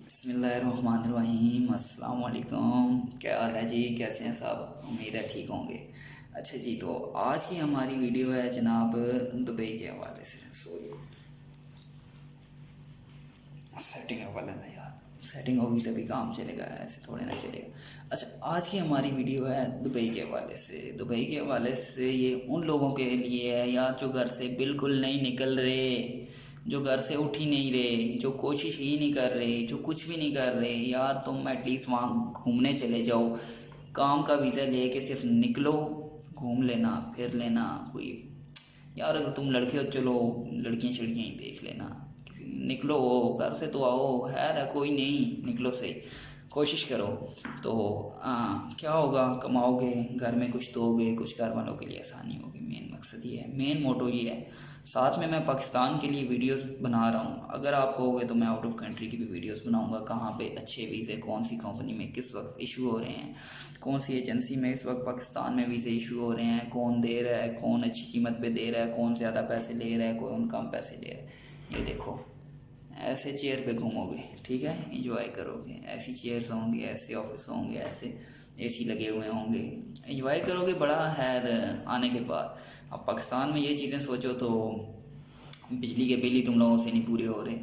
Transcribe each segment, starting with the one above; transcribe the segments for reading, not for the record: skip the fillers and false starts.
बिस्मिल्लाहिर्रहमानिर्रहीम। अस्सलाम वालेकुम। क्या हाल है जी? कैसे हैं साहब? उम्मीद है ठीक होंगे। अच्छा जी, तो आज की हमारी वीडियो है जनाब दुबई के हवाले से। सॉरी, सेटिंग है वाला ना यार, सेटिंग होगी तभी काम चलेगा, ऐसे थोड़े ना चलेगा। अच्छा, आज की हमारी वीडियो है दुबई के हवाले से। दुबई के हवाले से ये उन लोगों के लिए है यार जो घर से बिल्कुल नहीं निकल रहे, जो घर से उठ ही नहीं रहे, जो कोशिश ही नहीं कर रहे, जो कुछ भी नहीं कर रहे। यार तुम एटलीस्ट वहाँ घूमने चले जाओ, काम का वीज़ा लेके सिर्फ निकलो, घूम लेना फिर लेना। कोई यार अगर तुम लड़के हो चलो लड़कियाँ शड़कियाँ ही देख लेना, निकलो घर से तो आओ। है कोई नहीं, निकलो सही, कोशिश करो। तो क्या होगा, कमाओगे, घर में कुछ दोगे, कुछ घर वालों के लिए आसानी होगी। मेन मकसद ये है, मेन मोटो ये है। साथ में मैं पाकिस्तान के लिए वीडियोस बना रहा हूँ। अगर आप कहोगे तो मैं आउट ऑफ कंट्री की भी वीडियोस बनाऊँगा, कहाँ पे अच्छे वीज़े, कौन सी कंपनी में किस वक्त इशू हो रहे हैं, कौन सी एजेंसी में इस वक्त पाकिस्तान में वीज़े इशू हो रहे हैं, कौन दे रहा है, कौन अच्छी कीमत पे दे रहा है, कौन ज़्यादा पैसे ले रहा है, कौन कम पैसे ले रहा है। ये देखो, ऐसे चेयर पे घूमोगे, ठीक है, एंजॉय करोगे। ऐसी चेयर्स होंगी, ऐसे ऑफिस होंगे, ऐसे एसी लगे हुए होंगे, एंजॉय करोगे। बड़ा है आने के बाद। अब पाकिस्तान में ये चीज़ें सोचो तो बिजली के बिल ही तुम लोगों से नहीं पूरे हो रहे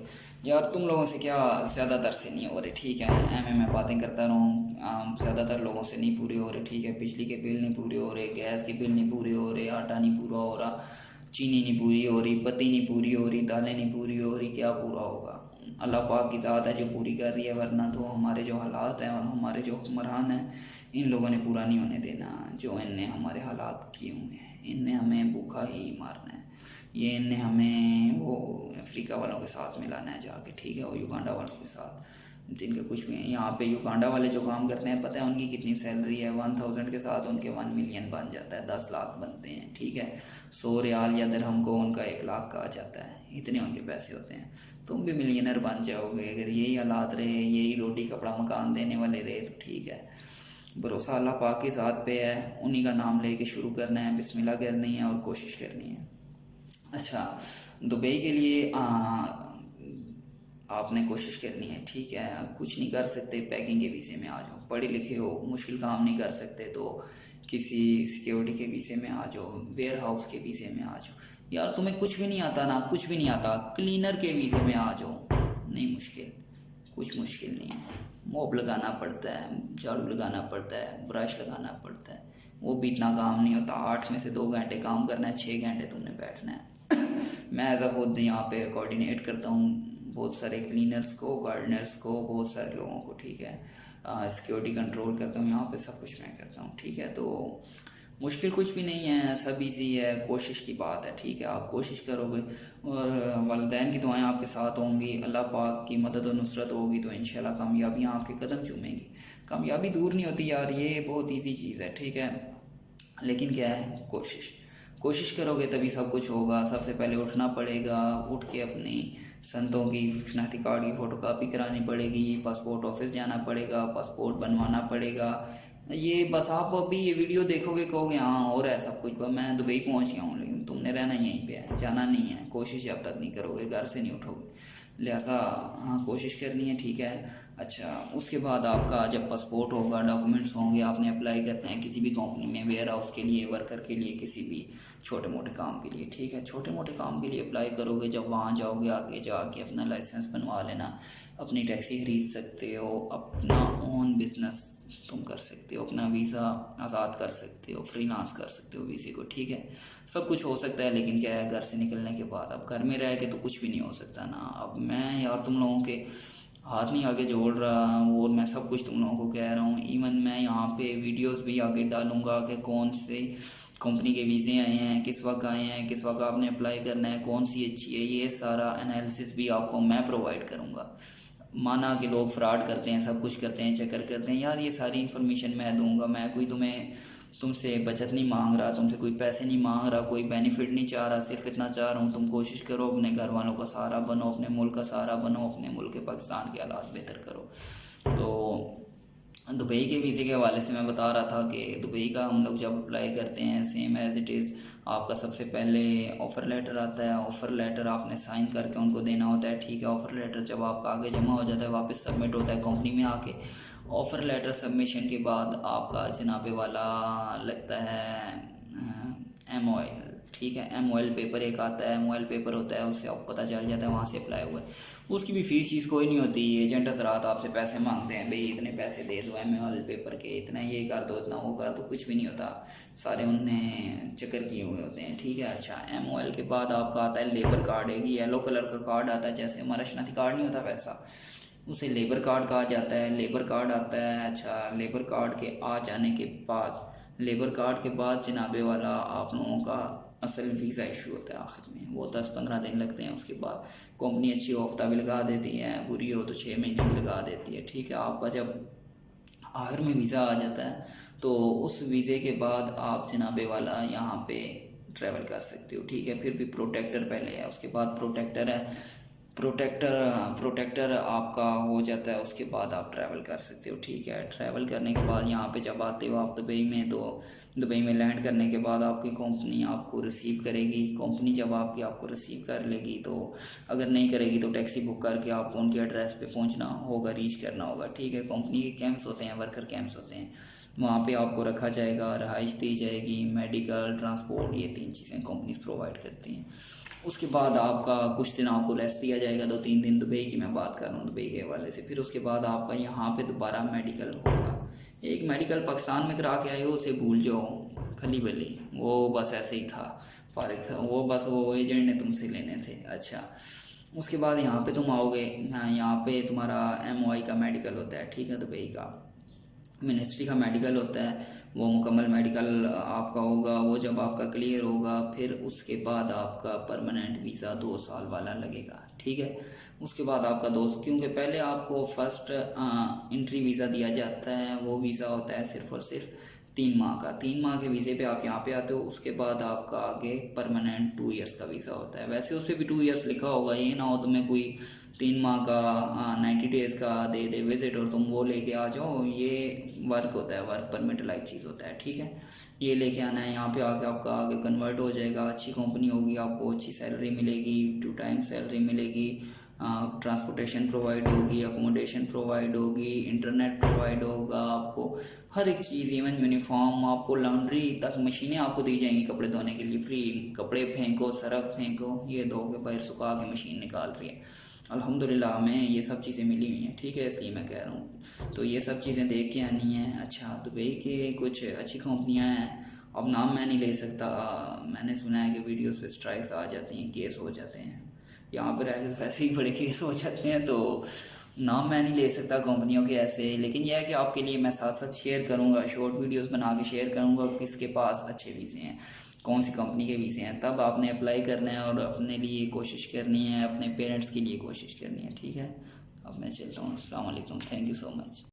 यार, तुम लोगों से क्या, ज़्यादातर से नहीं हो रहे, ठीक है। मैं बातें करता रहूँ, ज़्यादातर लोगों से नहीं पूरे हो रहे, ठीक है। बिजली के बिल नहीं पूरे हो रहे, गैस के बिल नहीं पूरे हो रहे, आटा नहीं पूरा हो रहा, चीनी नहीं पूरी हो रही, पत्ती नहीं पूरी हो रही, दालें नहीं पूरी हो रही। क्या पूरा होगा? अल्लाह पाक की ज़ात है जो पूरी कर रही है, वरना तो हमारे जो हालात हैं और हमारे जो हुक्मरान हैं, इन लोगों ने पूरा नहीं होने देना। जो इनने हमारे हालात किए हुए हैं, इनने हमें भूखा ही मारना है। ये इनने हमें वो अफ्रीका वालों के साथ मिलाना है जाके, ठीक है, वो युगांडा वालों के साथ, जिनके कुछ भी यहाँ पे युगांडा वाले जो काम करते हैं, पता है उनकी कितनी सैलरी है? 1000 के साथ उनके 1 मिलियन बन जाता है, 10 लाख बनते हैं, ठीक है। 100 रियाल या दिरहम को उनका 1 लाख का आ जाता है, इतने उनके पैसे होते हैं। तुम भी मिलियनर बन जाओगे अगर यही हालात रहे, यही रोटी कपड़ा मकान देने वाले रहे तो ठीक है। भरोसा अल्लाह पाक की ज़ात पे है, उन्हीं का नाम लेके शुरू करना है, बिस्मिल्लाह करनी है और कोशिश करनी है। अच्छा, दुबई के लिए आपने कोशिश करनी है, ठीक है। कुछ नहीं कर सकते, पैकिंग के वीज़े में आ जाओ। पढ़े लिखे हो, मुश्किल काम नहीं कर सकते तो किसी सिक्योरिटी के वीज़े में आ जाओ, वेयर हाउस के वीज़े में आ जाओ। यार तुम्हें कुछ भी नहीं आता ना, कुछ भी नहीं आता, क्लीनर के वीज़े में आ जाओ। नहीं मुश्किल, कुछ मुश्किल नहीं है। मोप लगाना पड़ता है, झाड़ू लगाना पड़ता है, ब्रश लगाना पड़ता है, वो भी इतना काम नहीं होता। 8 में से 2 घंटे काम करना है, 6 घंटे तुमने बैठना है। मैं एज अ खुद यहाँ पे कोऑर्डिनेट करता हूँ बहुत सारे क्लीनर्स को, गार्डनर्स को, बहुत सारे लोगों को, ठीक है। सिक्योरिटी कंट्रोल करता हूँ यहाँ पे, सब कुछ मैं करता हूँ, ठीक है। तो मुश्किल कुछ भी नहीं है, सब इजी है, कोशिश की बात है, ठीक है। आप कोशिश करोगे और वालिदैन की दुआएं आपके साथ होंगी, अल्लाह पाक की मदद और नुसरत होगी तो इंशाल्लाह कामयाबियाँ आपके कदम चूमेंगी। कामयाबी दूर नहीं होती यार, ये बहुत ईजी चीज़ है, ठीक है। लेकिन क्या है, कोशिश करोगे तभी सब कुछ होगा। सबसे पहले उठना पड़ेगा, उठ के अपनी संतों की शनाख्ती कार्ड की फ़ोटोकॉपी करानी पड़ेगी, पासपोर्ट ऑफिस जाना पड़ेगा, पासपोर्ट बनवाना पड़ेगा। ये बस आप अभी ये वीडियो देखोगे कहोगे हाँ हो रहा है सब कुछ, पर मैं दुबई पहुंच गया हूँ, लेकिन तुमने रहना यहीं पे है, जाना नहीं है। कोशिश जब तक नहीं करोगे, घर से नहीं उठोगे, लिहाजा हाँ कोशिश करनी है, ठीक है। अच्छा, उसके बाद आपका जब पासपोर्ट होगा, डॉक्यूमेंट्स होंगे, आपने अप्लाई करते हैं किसी भी कंपनी में, वेयर हाउस के लिए, वर्कर के लिए, किसी भी छोटे मोटे काम के लिए, ठीक है। छोटे मोटे काम के लिए अप्लाई करोगे, जब वहाँ जाओगे आगे जाके अपना लाइसेंस बनवा लेना, अपनी टैक्सी खरीद सकते हो, अपना ओन बिजनेस तुम कर सकते हो, अपना वीज़ा आज़ाद कर सकते हो, फ्रीलांस कर सकते हो वीज़े को, ठीक है। सब कुछ हो सकता है, लेकिन क्या है, घर से निकलने के बाद, अब घर में रह के तो कुछ भी नहीं हो सकता ना। अब मैं यार तुम लोगों के हाथ नहीं आगे जोड़ रहा, और मैं सब कुछ तुम लोगों को कह रहा हूँ। इवन मैं यहाँ पे वीडियोस भी आगे डालूँगा कि कौन से कंपनी के वीज़े आए हैं, किस वक्त आए हैं, किस वक्त आपने अप्लाई करना है, कौन सी अच्छी है, ये सारा एनालिसिस भी आपको मैं प्रोवाइड करूँगा। माना कि लोग फ्रॉड करते हैं, सब कुछ करते हैं, चक्कर करते हैं, यार ये सारी इन्फॉर्मेशन मैं दूंगा। मैं कोई तुमसे बचत नहीं मांग रहा, तुमसे कोई पैसे नहीं मांग रहा, कोई बेनिफिट नहीं चाह रहा, सिर्फ इतना चाह रहा हूँ तुम कोशिश करो, अपने घर वालों का सहारा बनो, अपने मुल्क का सहारा बनो, अपने मुल्क के पाकिस्तान के हालात बेहतर करो। तो दुबई के वीज़े के हवाले से मैं बता रहा था कि दुबई का हम लोग जब अप्लाई करते हैं सेम एज़ इट इज़ आपका सबसे पहले ऑफ़र लेटर आता है। ऑफ़र लेटर आपने साइन करके उनको देना होता है, ठीक है। ऑफ़र लेटर जब आपका आगे जमा हो जाता है, वापस सबमिट होता है कंपनी में आके। ऑफ़र लेटर सबमिशन के बाद आपका जनाबे वाला लगता है MOL, ठीक है। MOL पेपर एक आता है, MOL पेपर होता है, उससे आपको पता चल जाता है वहाँ से अप्लाई हुआ है। उसकी भी फ़ीस चीज़ कोई नहीं होती। एजेंट हज़रात आपसे पैसे मांगते हैं, भाई इतने पैसे दे दो MOL पेपर के, इतना ये कर दो, इतना वो कर दो, कुछ भी नहीं होता। सारे उनने चक्कर किए हुए होते हैं, ठीक है। अच्छा, MOL के बाद आपका आता है लेबर कार्ड। एक येलो कलर का कार्ड आता है, जैसे हमारा शनाख्ती कार्ड नहीं होता वैसा, उसे लेबर कार्ड कहा जाता है। लेबर कार्ड आता है। अच्छा, लेबर कार्ड के आ जाने के बाद, लेबर कार्ड के बाद जनाबे वाला आप लोगों का असल वीज़ा इशू होता है आखिर में। वो 10-15 दिन लगते हैं। उसके बाद कंपनी अच्छी हफ्ता भी लगा देती है, बुरी हो तो 6 महीने भी लगा देती है, ठीक है। आपका जब आखिर में वीज़ा आ जाता है तो उस वीज़े के बाद आप जनाबे वाला यहाँ पे ट्रैवल कर सकते हो, ठीक है। फिर भी प्रोटेक्टर पहले है, उसके बाद प्रोटेक्टर है। प्रोटेक्टर आपका हो जाता है, उसके बाद आप ट्रैवल कर सकते हो, ठीक है। ट्रैवल करने के बाद यहाँ पे जब आते हो आप दुबई में, तो दुबई में लैंड करने के बाद आपकी कंपनी आपको रिसीव करेगी। कंपनी जब आपको रिसीव कर लेगी, तो अगर नहीं करेगी तो टैक्सी बुक करके आपको उनके एड्रेस पे पहुँचना होगा, रीच करना होगा, ठीक है। कंपनी के कैंप्स होते हैं, वर्कर कैंप्स होते हैं, वहाँ पे आपको रखा जाएगा, रहाइश दी जाएगी, मेडिकल, ट्रांसपोर्ट, ये 3 चीज़ें कंपनीज प्रोवाइड करती हैं। उसके बाद आपका कुछ दिन आपको रेस्ट दिया जाएगा, 2-3 दिन। दुबई की मैं बात कर रहा हूँ, दुबई के हवाले से। फिर उसके बाद आपका यहाँ पे दोबारा मेडिकल होगा। एक मेडिकल पाकिस्तान में करा के आए हो, उसे भूल जाओ, खली बली, वो बस ऐसे ही था, फारिग था वो, बस वो एजेंट ने तुमसे लेने थे। अच्छा, उसके बाद यहाँ पे तुम आओगे। हाँ, यहाँ पे तुम्हारा MOI का मेडिकल होता है, ठीक है। दुबई का मिनिस्ट्री का मेडिकल होता है, वो मुकम्मल मेडिकल आपका होगा। वो जब आपका क्लियर होगा, फिर उसके बाद आपका परमानेंट वीज़ा 2 साल वाला लगेगा, ठीक है। उसके बाद आपका दोस्त, क्योंकि पहले आपको फ़र्स्ट एंट्री वीज़ा दिया जाता है, वो वीज़ा होता है सिर्फ़ और सिर्फ 3 माह का। 3 माह के वीज़े पे आप यहाँ पे आते हो। उसके बाद आपका आगे परमानेंट 2 ईयर्स का वीज़ा होता है। वैसे उस पर भी 2 ईयर्स लिखा होगा, ये ना हो तुम्हें कोई 3 माह का 90 डेज़ का दे विज़िट और तुम वो लेके आ जाओ। ये वर्क होता है, वर्क परमिट लाइक चीज़ होता है, ठीक है। ये लेके आना है, यहाँ पे आके आपका आगे कन्वर्ट हो जाएगा। अच्छी कंपनी होगी, आपको अच्छी सैलरी मिलेगी, 2 टाइम सैलरी मिलेगी, ट्रांसपोर्टेशन प्रोवाइड होगी, अकोमोडेशन प्रोवाइड होगी, इंटरनेट प्रोवाइड होगा आपको, हर एक चीज़, इवन यूनिफॉर्म, आपको लॉन्ड्री तक मशीनें आपको दी जाएंगी कपड़े धोने के लिए फ्री। कपड़े फेंको, सर्फ फेंको, ये धो के बाहर सुखा के मशीन निकाल रही है। अल्हम्दुलिल्लाह हमें ये सब चीज़ें मिली हुई हैं, ठीक है, इसलिए मैं कह रहा हूँ। तो ये सब चीज़ें देख के आनी है। अच्छा, दुबई के कुछ अच्छी कंपनियाँ हैं, अब नाम मैं नहीं ले सकता। मैंने सुना है कि वीडियोस पे स्ट्राइक्स आ जाती हैं, केस हो जाते हैं। यहाँ पर रह के तो वैसे ही बड़े केस हो जाते हैं, तो नाम मैं नहीं ले सकता कंपनियों के ऐसे। लेकिन यह है कि आपके लिए मैं साथ साथ शेयर करूँगा, शॉर्ट वीडियोस बना के शेयर करूँगा किसके पास अच्छे वीज़े हैं, कौन सी कंपनी के वीज़े हैं। तब आपने अप्लाई करना है और अपने लिए कोशिश करनी है, अपने पेरेंट्स के लिए कोशिश करनी है, ठीक है। अब मैं चलता हूँ। अस्सलाम वालेकुम, थैंक यू सो मच।